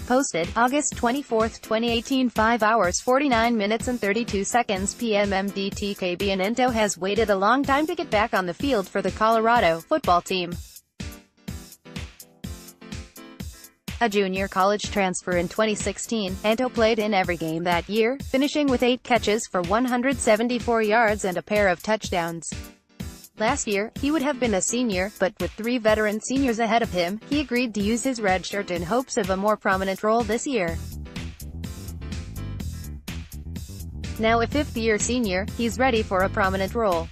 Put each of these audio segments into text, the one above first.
posted, August 24, 2018, 5 hours 49 minutes and 32 seconds PM MDTKabion Ento has waited a long time to get back on the field for the Colorado football team. A junior college transfer in 2016, Ento played in every game that year, finishing with 8 catches for 174 yards and a pair of touchdowns. Last year, he would have been a senior, but with 3 veteran seniors ahead of him, he agreed to use his red shirt in hopes of a more prominent role this year. Now a 5th-year senior, he's ready for a prominent role.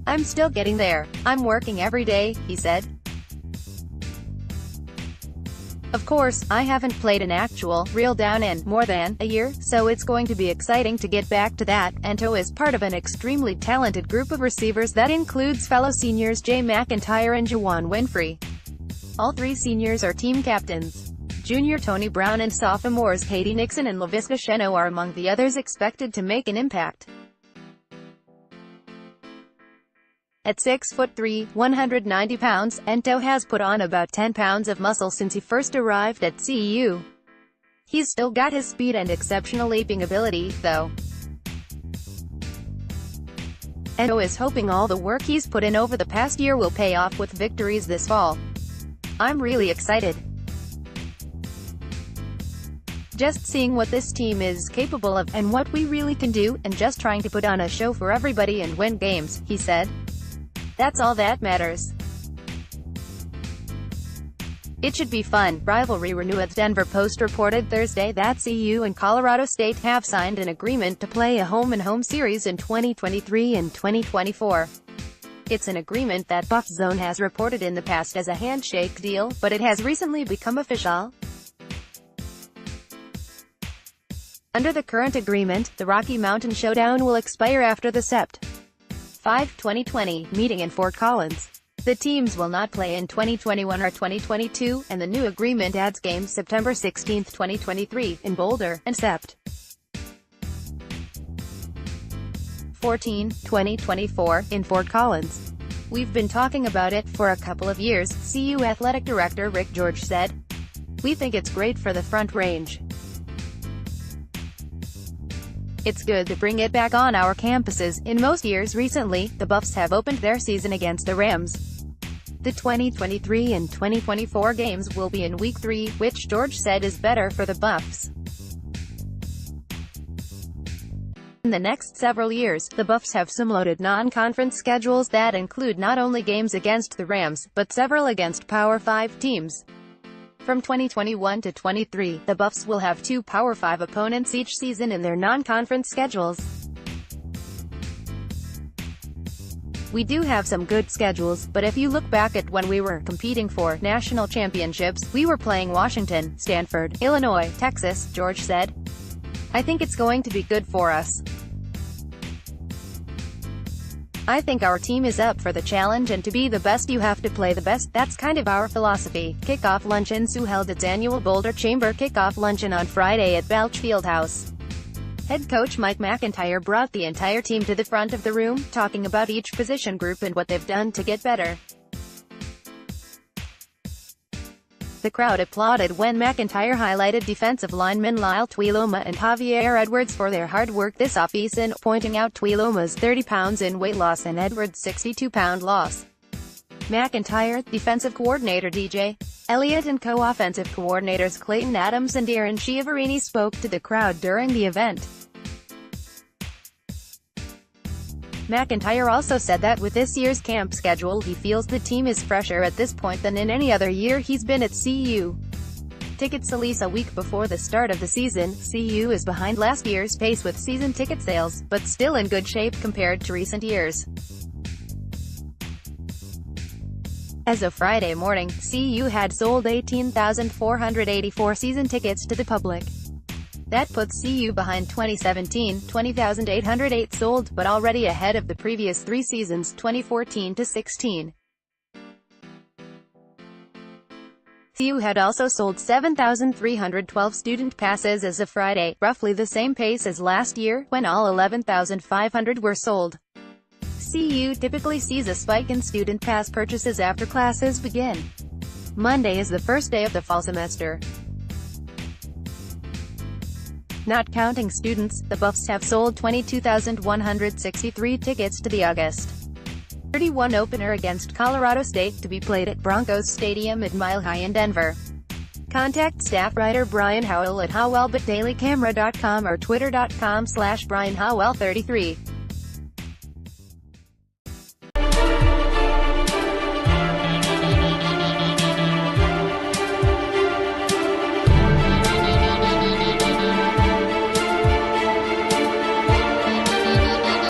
"I'm still getting there. I'm working every day," he said. "Of course, I haven't played an actual, real down in more than a year, so it's going to be exciting to get back to that." Ento is part of an extremely talented group of receivers that includes fellow seniors Jay McIntyre and Juwan Winfrey. All 3 seniors are team captains. Junior Tony Brown and sophomores Katie Nixon and Laviska Sheno are among the others expected to make an impact. At 6'3", 190 pounds, Ento has put on about 10 pounds of muscle since he first arrived at CU. He's still got his speed and exceptional leaping ability, though. Ento is hoping all the work he's put in over the past year will pay off with victories this fall. "I'm really excited. Just seeing what this team is capable of, and what we really can do, and just trying to put on a show for everybody and win games," he said. "That's all that matters. It should be fun." Rivalry renewed. Denver Post reported Thursday that CU and Colorado State have signed an agreement to play a home-and-home series in 2023 and 2024. It's an agreement that Buff Zone has reported in the past as a handshake deal, but it has recently become official. Under the current agreement, the Rocky Mountain Showdown will expire after the Sept. 5, 2020, meeting in Fort Collins. The teams will not play in 2021 or 2022, and the new agreement adds games September 16, 2023, in Boulder, and Sept. 14, 2024, in Fort Collins. "We've been talking about it for a couple of years," CU Athletic Director Rick George said. "We think it's great for the Front Range. It's good to bring it back on our campuses." In most years recently, the Buffs have opened their season against the Rams. The 2023 and 2024 games will be in Week 3, which George said is better for the Buffs. In the next several years, the Buffs have some loaded non-conference schedules that include not only games against the Rams, but several against Power 5 teams. From 2021 to 23, the Buffs will have 2 Power 5 opponents each season in their non-conference schedules. "We do have some good schedules, but if you look back at when we were competing for national championships, we were playing Washington, Stanford, Illinois, Texas," George said. "I think it's going to be good for us. I think our team is up for the challenge, and to be the best you have to play the best. That's kind of our philosophy." Kickoff luncheon. SU held its annual Boulder Chamber kickoff luncheon on Friday at Balch Fieldhouse. Head coach Mike McIntyre brought the entire team to the front of the room, talking about each position group and what they've done to get better. The crowd applauded when McIntyre highlighted defensive linemen Lyle Tuiloma and Javier Edwards for their hard work this offseason, pointing out Tuiloma's 30 pounds in weight loss and Edwards' 62-pound loss. McIntyre, defensive coordinator DJ Elliott and co-offensive coordinators Clayton Adams and Aaron Chiavarini spoke to the crowd during the event. McIntyre also said that with this year's camp schedule, he feels the team is fresher at this point than in any other year he's been at CU. Tickets release a week before the start of the season. CU is behind last year's pace with season ticket sales, but still in good shape compared to recent years. As of Friday morning, CU had sold 18,484 season tickets to the public. That puts CU behind 2017, 20,808 sold, but already ahead of the previous 3 seasons, 2014 to 16. CU had also sold 7,312 student passes as of Friday, roughly the same pace as last year, when all 11,500 were sold. CU typically sees a spike in student pass purchases after classes begin. Monday is the first day of the fall semester. Not counting students, the Buffs have sold 22,163 tickets to the August 31 opener against Colorado State, to be played at Broncos Stadium at Mile High in Denver. Contact staff writer Brian Howell at howellbutdailycamera.com or twitter.com/BrianHowell33.